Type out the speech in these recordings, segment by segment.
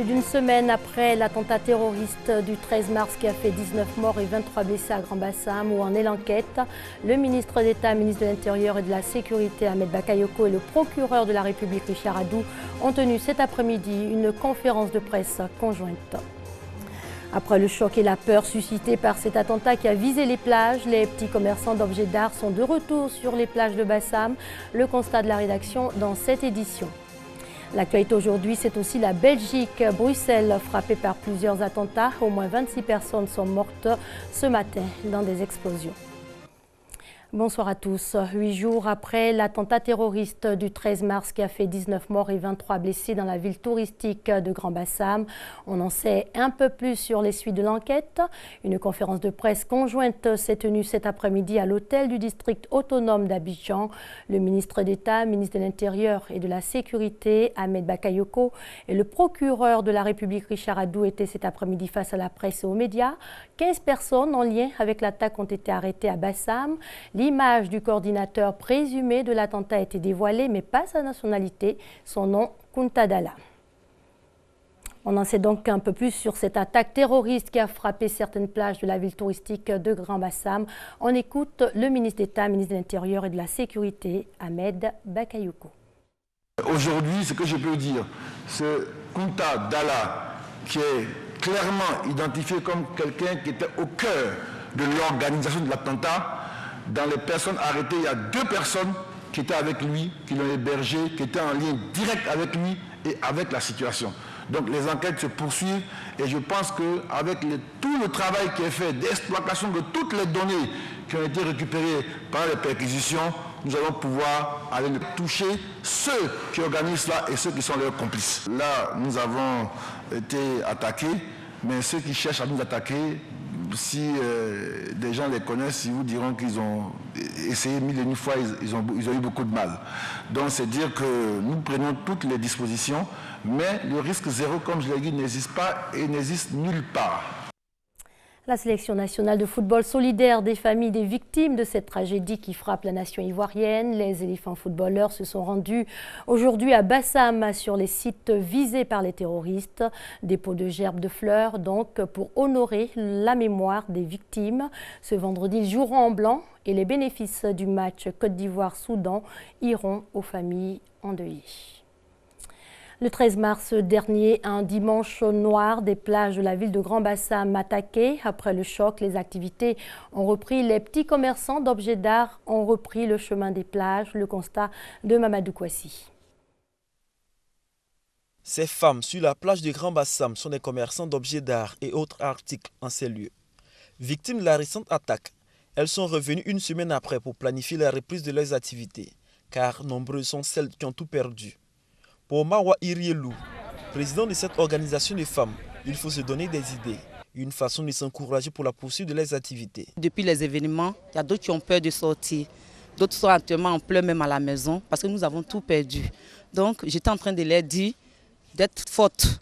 Plus d'une semaine après l'attentat terroriste du 13 mars qui a fait 19 morts et 23 blessés à Grand-Bassam, où en est l'enquête, le ministre d'État, ministre de l'Intérieur et de la Sécurité, Ahmed Bakayoko, et le procureur de la République, Richard Adou, ont tenu cet après-midi une conférence de presse conjointe. Après le choc et la peur suscités par cet attentat qui a visé les plages, les petits commerçants d'objets d'art sont de retour sur les plages de Bassam. Le constat de la rédaction dans cette édition. L'actualité aujourd'hui, c'est aussi la Belgique. Bruxelles, frappée par plusieurs attentats. Au moins 26 personnes sont mortes ce matin dans des explosions. Bonsoir à tous. 8 jours après l'attentat terroriste du 13 mars qui a fait 19 morts et 23 blessés dans la ville touristique de Grand-Bassam, on en sait un peu plus sur les suites de l'enquête. Une conférence de presse conjointe s'est tenue cet après-midi à l'hôtel du district autonome d'Abidjan. Le ministre d'État, ministre de l'Intérieur et de la Sécurité, Ahmed Bakayoko, et le procureur de la République, Richard Adou, étaient cet après-midi face à la presse et aux médias. 15 personnes en lien avec l'attaque ont été arrêtées à Bassam. L'image du coordinateur présumé de l'attentat a été dévoilée, mais pas sa nationalité, son nom, Kunta Dalla. On en sait donc un peu plus sur cette attaque terroriste qui a frappé certaines plages de la ville touristique de Grand-Bassam. On écoute le ministre d'État, ministre de l'Intérieur et de la Sécurité, Ahmed Bakayoko. Aujourd'hui, ce que je peux dire, c'est Kunta Dalla, qui est clairement identifié comme quelqu'un qui était au cœur de l'organisation de l'attentat. Dans les personnes arrêtées, il y a 2 personnes qui étaient avec lui, qui l'ont hébergé, qui étaient en lien direct avec lui et avec la situation. Donc les enquêtes se poursuivent et je pense qu'avec tout le travail qui est fait d'exploitation de toutes les données qui ont été récupérées par les perquisitions, nous allons pouvoir aller toucher ceux qui organisent cela et ceux qui sont leurs complices. Là, nous avons été attaqués, mais ceux qui cherchent à nous attaquer, si des gens les connaissent, ils vous diront qu'ils ont essayé 1001 fois, ils ont eu beaucoup de mal. Donc c'est dire que nous prenons toutes les dispositions, mais le risque zéro, comme je l'ai dit, n'existe pas et n'existe nulle part. La sélection nationale de football solidaire des familles des victimes de cette tragédie qui frappe la nation ivoirienne. Les éléphants footballeurs se sont rendus aujourd'hui à Bassam sur les sites visés par les terroristes. Dépôt de gerbes de fleurs donc pour honorer la mémoire des victimes. Ce vendredi, ils joueront en blanc et les bénéfices du match Côte d'Ivoire-Soudan iront aux familles endeuillées. Le 13 mars dernier, un dimanche noir, des plages de la ville de Grand-Bassam attaquées. Après le choc, les activités ont repris. Les petits commerçants d'objets d'art ont repris le chemin des plages. Le constat de Mamadou Kouassi. Ces femmes sur la plage de Grand-Bassam sont des commerçants d'objets d'art et autres articles en ces lieux. Victimes de la récente attaque, elles sont revenues une semaine après pour planifier la reprise de leurs activités, car nombreuses sont celles qui ont tout perdu. Pour Mawa Irielou, président de cette organisation de femmes, il faut se donner des idées, une façon de s'encourager pour la poursuite de leurs activités. Depuis les événements, il y a d'autres qui ont peur de sortir. D'autres sont actuellement en pleurs même à la maison parce que nous avons tout perdu. Donc j'étais en train de leur dire d'être fortes,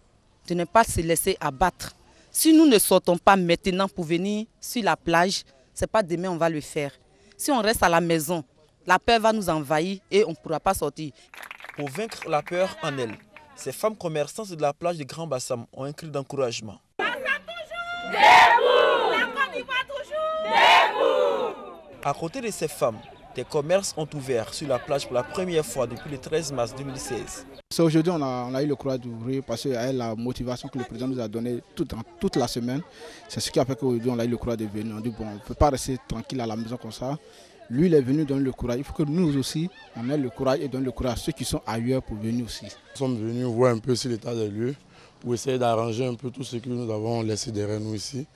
de ne pas se laisser abattre. Si nous ne sortons pas maintenant pour venir sur la plage, ce n'est pas demain on va le faire. Si on reste à la maison, la peur va nous envahir et on ne pourra pas sortir. Pour vaincre la peur en elles, ces femmes commerçantes de la plage de Grand-Bassam ont un cri d'encouragement. À côté de ces femmes, des commerces ont ouvert sur la plage pour la première fois depuis le 13 mars 2016. Aujourd'hui, on a eu le courage d'ouvrir parce qu'avec la motivation que le président nous a donnée toute la semaine, c'est ce qui a fait qu'aujourd'hui on a eu le courage de venir. On dit bon, on ne peut pas rester tranquille à la maison comme ça. Lui, il est venu donner le courage. Il faut que nous aussi, on ait le courage et donner le courage à ceux qui sont ailleurs pour venir aussi. Nous sommes venus voir un peu sur l'état des lieux pour essayer d'arranger un peu tout ce que nous avons laissé derrière nous ici.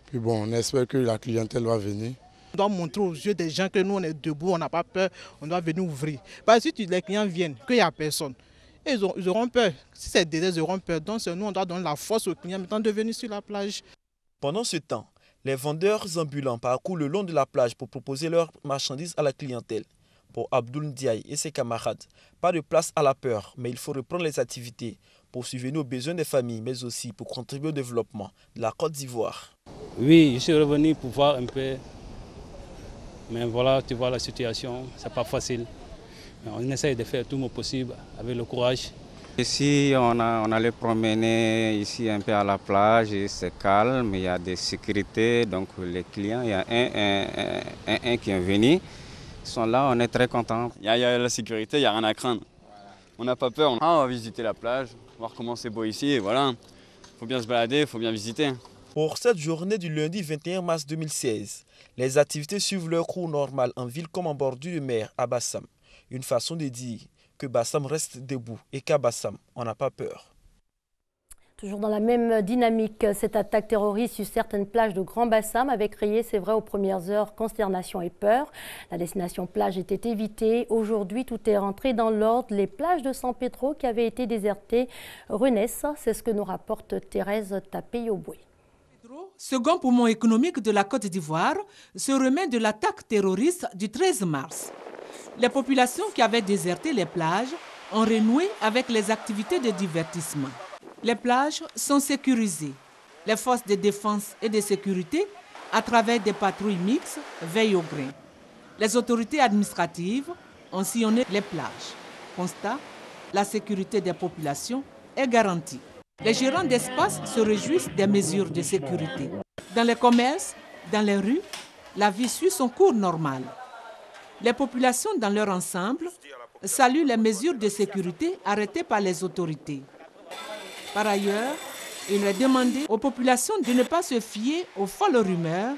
Puis bon, on espère que la clientèle va venir. On doit montrer aux yeux des gens que nous, on est debout, on n'a pas peur, on doit venir ouvrir. Parce que si les clients viennent, qu'il n'y a personne, ils auront peur. Si c'est des ils auront peur. Donc nous, on doit donner la force aux clients maintenant de venir sur la plage. Pendant ce temps, les vendeurs ambulants parcourent le long de la plage pour proposer leurs marchandises à la clientèle. Pour Abdoul Ndiaye et ses camarades, pas de place à la peur, mais il faut reprendre les activités pour subvenir aux besoins des familles, mais aussi pour contribuer au développement de la Côte d'Ivoire. Oui, je suis revenu pour voir un peu, mais voilà, tu vois la situation, c'est pas facile. Mais on essaye de faire tout le possible avec le courage Ici, on allait promener ici un peu à la plage, c'est calme, il y a des sécurités, donc les clients, il y a un qui est venu, ils sont là, on est très contents. Il y a la sécurité, il n'y a rien à craindre. On n'a pas peur, on va visiter la plage, voir comment c'est beau ici, et voilà. Il faut bien se balader, il faut bien visiter. Pour cette journée du lundi 21 mars 2016, les activités suivent leur cours normal en ville comme en bordure de mer à Bassam. Une façon de dire que Bassam reste debout et qu'à Bassam, on n'a pas peur. Toujours dans la même dynamique, cette attaque terroriste sur certaines plages de Grand Bassam avait créé, c'est vrai, aux premières heures, consternation et peur. La destination plage était évitée. Aujourd'hui, tout est rentré dans l'ordre. Les plages de San Pedro qui avaient été désertées renaissent. C'est ce que nous rapporte Thérèse Tapé-Yoboué. Second poumon économique de la Côte d'Ivoire, se remet de l'attaque terroriste du 13 mars. Les populations qui avaient déserté les plages ont renoué avec les activités de divertissement. Les plages sont sécurisées. Les forces de défense et de sécurité, à travers des patrouilles mixtes, veillent au grain. Les autorités administratives ont sillonné les plages. Constat, la sécurité des populations est garantie. Les gérants d'espace se réjouissent des mesures de sécurité. Dans les commerces, dans les rues, la vie suit son cours normal. Les populations dans leur ensemble saluent les mesures de sécurité arrêtées par les autorités. Par ailleurs, il est demandé aux populations de ne pas se fier aux folles rumeurs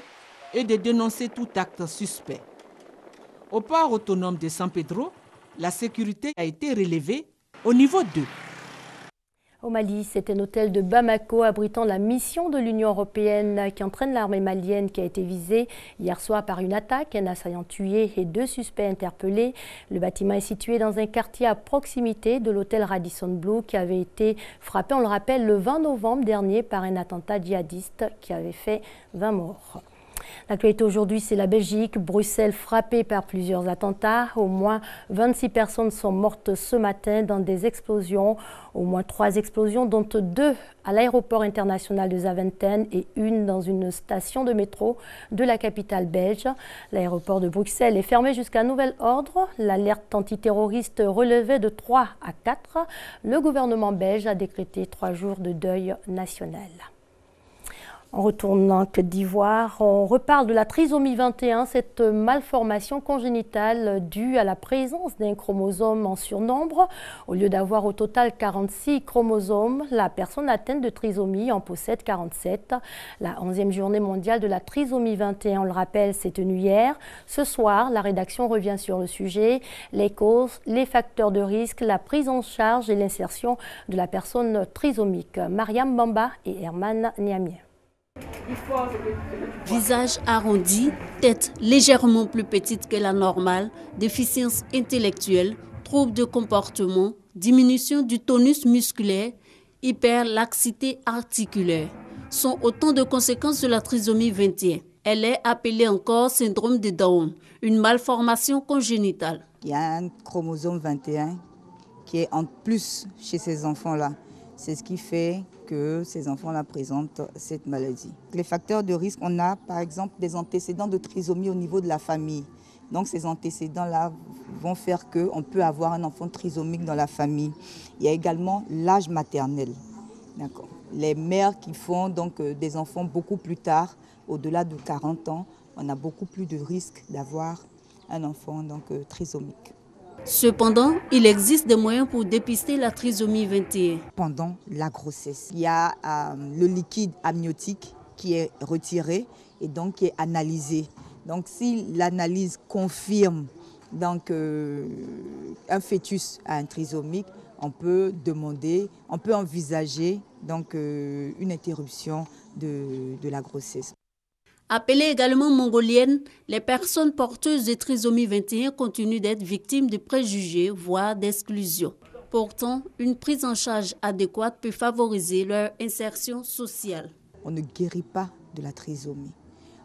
et de dénoncer tout acte suspect. Au port autonome de San Pedro, la sécurité a été relevée au niveau 2. Au Mali, c'est un hôtel de Bamako abritant la mission de l'Union européenne qui entraîne l'armée malienne qui a été visée hier soir par une attaque, un assaillant tué et 2 suspects interpellés. Le bâtiment est situé dans un quartier à proximité de l'hôtel Radisson Blu qui avait été frappé, on le rappelle, le 20 novembre dernier par un attentat djihadiste qui avait fait 20 morts. L'actualité aujourd'hui, c'est la Belgique. Bruxelles frappée par plusieurs attentats. Au moins 26 personnes sont mortes ce matin dans des explosions. Au moins 3 explosions, dont 2 à l'aéroport international de Zaventem et 1 dans une station de métro de la capitale belge. L'aéroport de Bruxelles est fermé jusqu'à nouvel ordre. L'alerte antiterroriste relevait de 3 à 4. Le gouvernement belge a décrété 3 jours de deuil national. En retournant en Côte d'Ivoire, on reparle de la trisomie 21, cette malformation congénitale due à la présence d'un chromosome en surnombre. Au lieu d'avoir au total 46 chromosomes, la personne atteinte de trisomie en possède 47. La 11e journée mondiale de la trisomie 21, on le rappelle, s'est tenue hier. Ce soir, la rédaction revient sur le sujet, les causes, les facteurs de risque, la prise en charge et l'insertion de la personne trisomique. Mariam Bamba et Herman Niamier. Visage arrondi, tête légèrement plus petite que la normale, déficience intellectuelle, troubles de comportement, diminution du tonus musculaire, hyperlaxité articulaire sont autant de conséquences de la trisomie 21. Elle est appelée encore syndrome de Down, une malformation congénitale. Il y a un chromosome 21 qui est en plus chez ces enfants-là. C'est ce qui fait que ces enfants-là présentent cette maladie. Les facteurs de risque, on a par exemple des antécédents de trisomie au niveau de la famille. Donc ces antécédents-là vont faire qu'on peut avoir un enfant trisomique dans la famille. Il y a également l'âge maternel. D'accord. Les mères qui font donc des enfants beaucoup plus tard, au-delà de 40 ans, on a beaucoup plus de risques d'avoir un enfant donc, trisomique. Cependant, il existe des moyens pour dépister la trisomie 21. Pendant la grossesse, il y a le liquide amniotique qui est retiré et donc qui est analysé. Donc si l'analyse confirme donc, un fœtus à un trisomique, on peut envisager donc, une interruption de la grossesse. Appelées également mongoliennes, les personnes porteuses de trisomie 21 continuent d'être victimes de préjugés, voire d'exclusion. Pourtant, une prise en charge adéquate peut favoriser leur insertion sociale. On ne guérit pas de la trisomie.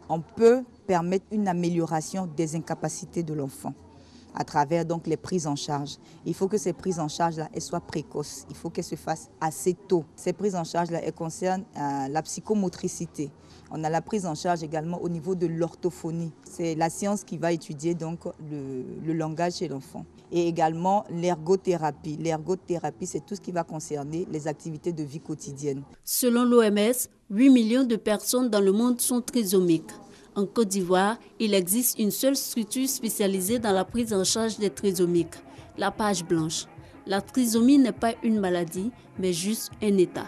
On peut permettre une amélioration des incapacités de l'enfant à travers donc, les prises en charge. Il faut que ces prises en charge-là soient précoces. Il faut qu'elles se fassent assez tôt. Ces prises en charge-là concernent la psychomotricité. On a la prise en charge également au niveau de l'orthophonie. C'est la science qui va étudier donc le langage chez l'enfant. Et également l'ergothérapie. L'ergothérapie, c'est tout ce qui va concerner les activités de vie quotidienne. Selon l'OMS, 8 millions de personnes dans le monde sont trisomiques. En Côte d'Ivoire, il existe une seule structure spécialisée dans la prise en charge des trisomiques, la page blanche. La trisomie n'est pas une maladie, mais juste un état.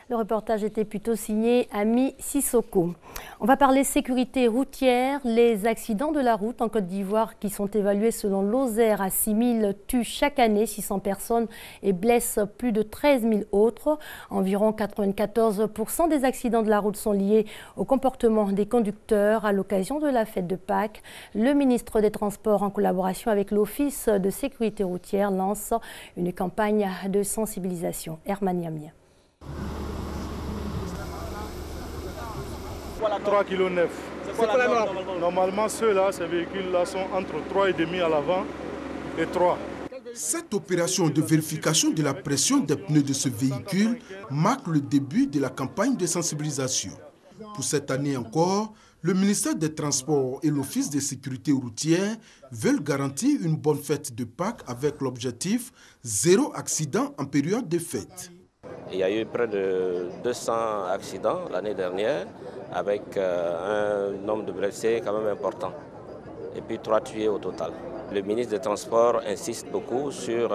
Le reportage était plutôt signé Ami Sissoko. On va parler sécurité routière. Les accidents de la route en Côte d'Ivoire qui sont évalués selon l'Oser à 6 000 tuent chaque année 600 personnes et blessent plus de 13 000 autres. Environ 94% des accidents de la route sont liés au comportement des conducteurs. À l'occasion de la fête de Pâques, le ministre des Transports, en collaboration avec l'Office de sécurité routière, lance une campagne de sensibilisation. Herman Yamia. 3,9 kg. C'est quoi la norme? Normalement, ceux-là, ces véhicules-là sont entre 3,5 à l'avant et 3. Cette opération de vérification de la pression des pneus de ce véhicule marque le début de la campagne de sensibilisation. Pour cette année encore, le ministère des Transports et l'Office de sécurité routière veulent garantir une bonne fête de Pâques avec l'objectif zéro accident en période de fête. Il y a eu près de 200 accidents l'année dernière, avec un nombre de blessés quand même important, et puis 3 tués au total. Le ministre des Transports insiste beaucoup sur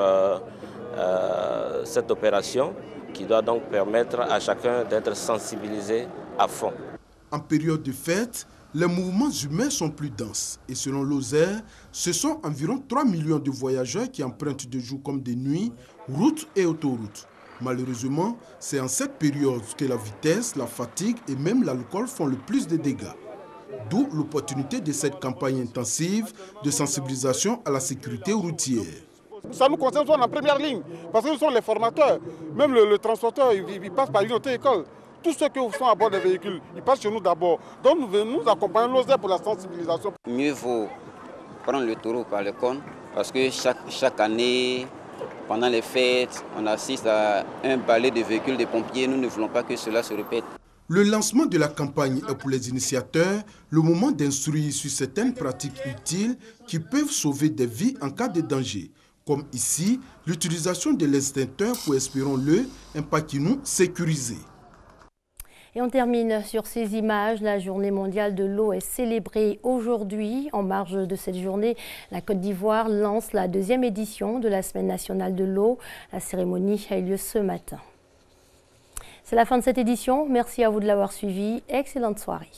cette opération qui doit donc permettre à chacun d'être sensibilisé à fond. En période de fête, les mouvements humains sont plus denses et selon l'Oser, ce sont environ 3 millions de voyageurs qui empruntent de jour comme de nuit, routes et autoroutes. Malheureusement, c'est en cette période que la vitesse, la fatigue et même l'alcool font le plus de dégâts. D'où l'opportunité de cette campagne intensive de sensibilisation à la sécurité routière. Ça nous concerne, nous sommes en première ligne, parce que nous sommes les formateurs. Même le transporteur, il passe par une auto-école. Tous ceux qui sont à bord des véhicules, ils passent chez nous d'abord. Donc nous accompagnons l'OSER pour la sensibilisation. Mieux vaut prendre le taureau par le cornes, parce que chaque année, pendant les fêtes, on assiste à un balai de véhicules de pompiers. Nous ne voulons pas que cela se répète. Le lancement de la campagne est pour les initiateurs le moment d'instruire sur certaines pratiques utiles qui peuvent sauver des vies en cas de danger. Comme ici, l'utilisation de l'extincteur pour, espérons-le, un paquinou sécurisé. Et on termine sur ces images. La journée mondiale de l'eau est célébrée aujourd'hui. En marge de cette journée, la Côte d'Ivoire lance la 2e édition de la Semaine nationale de l'eau. La cérémonie a eu lieu ce matin. C'est la fin de cette édition. Merci à vous de l'avoir suivi. Excellente soirée.